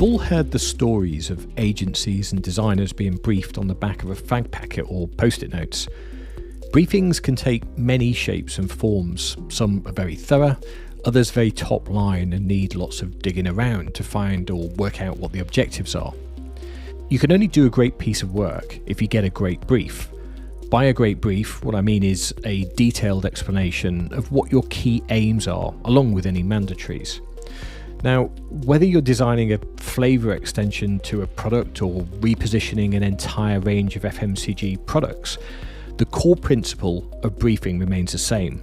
We've all heard the stories of agencies and designers being briefed on the back of a fag packet or post-it notes. Briefings can take many shapes and forms. Some are very thorough, others very top line and need lots of digging around to find or work out what the objectives are. You can only do a great piece of work if you get a great brief. By a great brief, what I mean is a detailed explanation of what your key aims are, along with any mandatories. Now, whether you're designing a flavour extension to a product or repositioning an entire range of FMCG products, the core principle of briefing remains the same.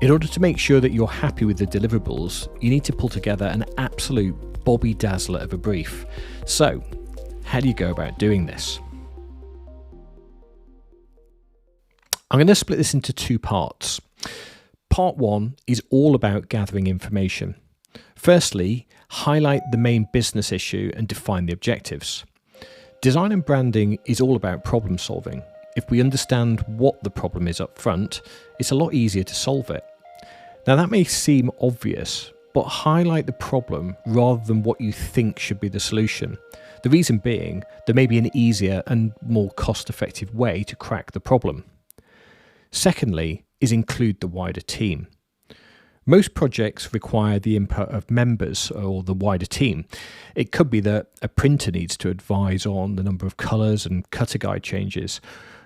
In order to make sure that you're happy with the deliverables, you need to pull together an absolute bobby-dazzler of a brief. So, how do you go about doing this? I'm going to split this into two parts. Part one is all about gathering information. Firstly, highlight the main business issue and define the objectives. Design and branding is all about problem solving. If we understand what the problem is up front, it's a lot easier to solve it. Now that may seem obvious, but highlight the problem rather than what you think should be the solution. The reason being, there may be an easier and more cost-effective way to crack the problem. Secondly, is include the wider team. Most projects require the input of members or the wider team. It could be that a printer needs to advise on the number of colours and cutter guide changes.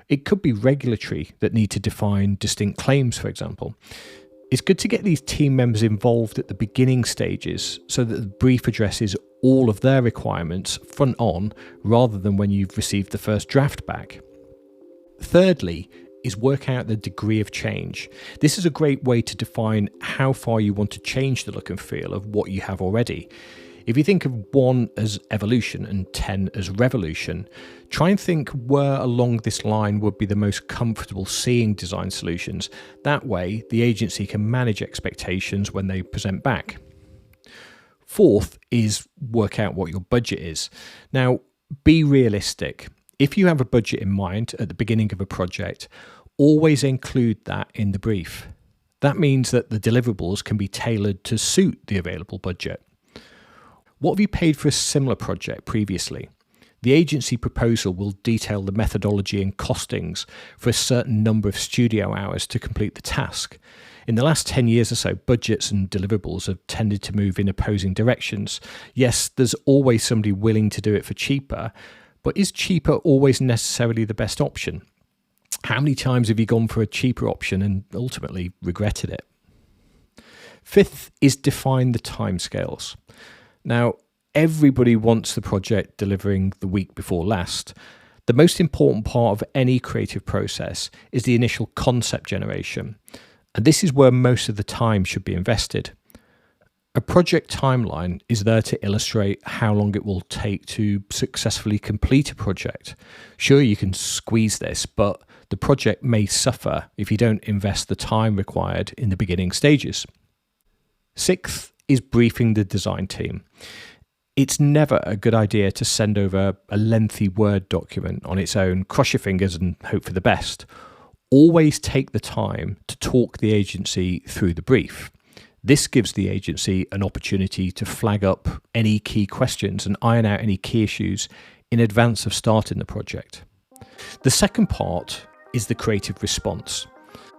It could be regulatory that need to define distinct claims, for example. It's good to get these team members involved at the beginning stages so that the brief addresses all of their requirements front on rather than when you've received the first draft back. Thirdly, is work out the degree of change. This is a great way to define how far you want to change the look and feel of what you have already. If you think of 1 as evolution and 10 as revolution, try and think where along this line would be the most comfortable seeing design solutions. That way, the agency can manage expectations when they present back. Fourth is work out what your budget is. Now, be realistic. If you have a budget in mind at the beginning of a project, always include that in the brief. That means that the deliverables can be tailored to suit the available budget. What have you paid for a similar project previously? The agency proposal will detail the methodology and costings for a certain number of studio hours to complete the task. In the last 10 years or so, budgets and deliverables have tended to move in opposing directions. Yes, there's always somebody willing to do it for cheaper, but is cheaper always necessarily the best option? How many times have you gone for a cheaper option and ultimately regretted it? Fifth is define the timescales. Now, everybody wants the project delivering the week before last. The most important part of any creative process is the initial concept generation, and this is where most of the time should be invested. A project timeline is there to illustrate how long it will take to successfully complete a project. Sure, you can squeeze this, but the project may suffer if you don't invest the time required in the beginning stages. Sixth is briefing the design team. It's never a good idea to send over a lengthy Word document on its own, cross your fingers and hope for the best. Always take the time to talk the agency through the brief. This gives the agency an opportunity to flag up any key questions and iron out any key issues in advance of starting the project. The second part is the creative response.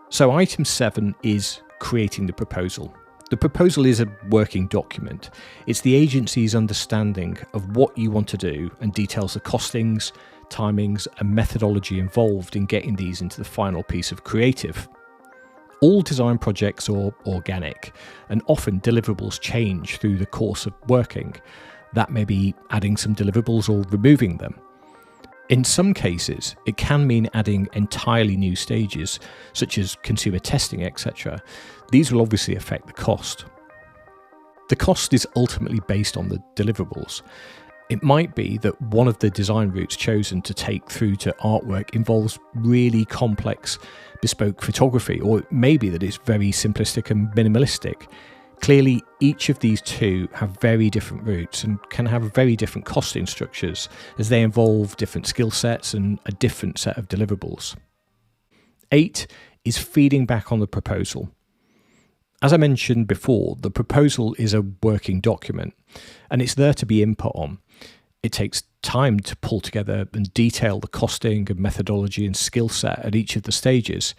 So item 7 is creating the proposal. The proposal is a working document. It's the agency's understanding of what you want to do and details the costings, timings, and methodology involved in getting these into the final piece of creative. All design projects are organic, and often deliverables change through the course of working. That may be adding some deliverables or removing them. In some cases, it can mean adding entirely new stages, such as consumer testing, etc. These will obviously affect the cost. The cost is ultimately based on the deliverables. It might be that one of the design routes chosen to take through to artwork involves really complex bespoke photography, or it may be that it's very simplistic and minimalistic. Clearly, each of these two have very different routes and can have very different costing structures as they involve different skill sets and a different set of deliverables. 8 is feeding back on the proposal. As I mentioned before, the proposal is a working document and it's there to be input on. It takes time to pull together and detail the costing and methodology and skill set at each of the stages.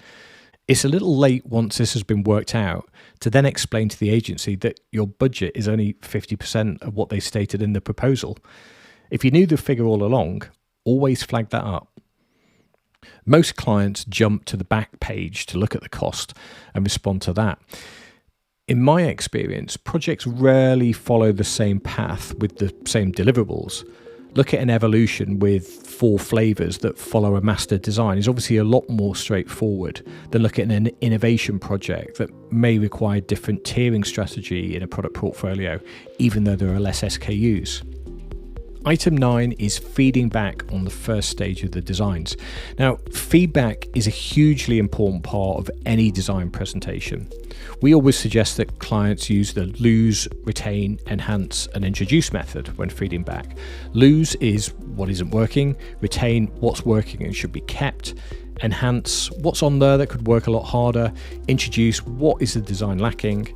It's a little late once this has been worked out to then explain to the agency that your budget is only 50% of what they stated in the proposal. If you knew the figure all along, always flag that up. Most clients jump to the back page to look at the cost and respond to that. In my experience, projects rarely follow the same path with the same deliverables. Look at an evolution with 4 flavours that follow a master design is obviously a lot more straightforward than look at an innovation project that may require different tiering strategy in a product portfolio, even though there are less SKUs. Item 9 is feeding back on the first stage of the designs. Now, feedback is a hugely important part of any design presentation. We always suggest that clients use the lose, retain, enhance, and introduce method when feeding back. Lose is what isn't working, retain what's working and should be kept, enhance what's on there that could work a lot harder, introduce what is the design lacking.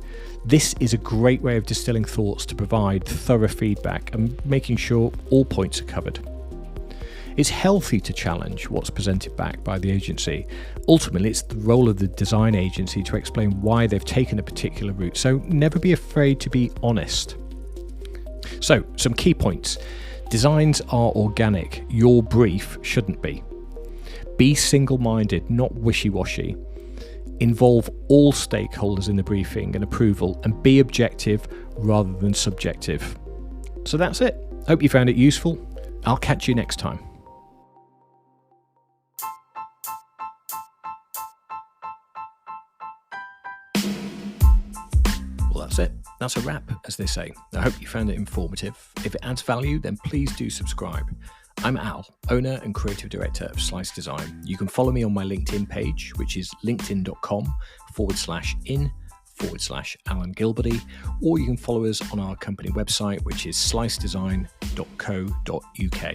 This is a great way of distilling thoughts to provide thorough feedback and making sure all points are covered. It's healthy to challenge what's presented back by the agency. Ultimately, it's the role of the design agency to explain why they've taken a particular route, so never be afraid to be honest. So, some key points. Designs are organic. Your brief shouldn't be. Be single-minded, not wishy-washy. Involve all stakeholders in the briefing and approval, and be objective rather than subjective. So that's it. Hope you found it useful. I'll catch you next time. Well, that's it. That's a wrap, as they say. I hope you found it informative. If it adds value, then please do subscribe. I'm Al, owner and creative director of Slice Design. You can follow me on my LinkedIn page, which is linkedin.com/in/Alan Gilbody, or you can follow us on our company website, which is slicedesign.co.uk.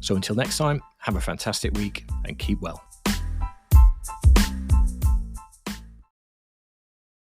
So until next time, have a fantastic week and keep well.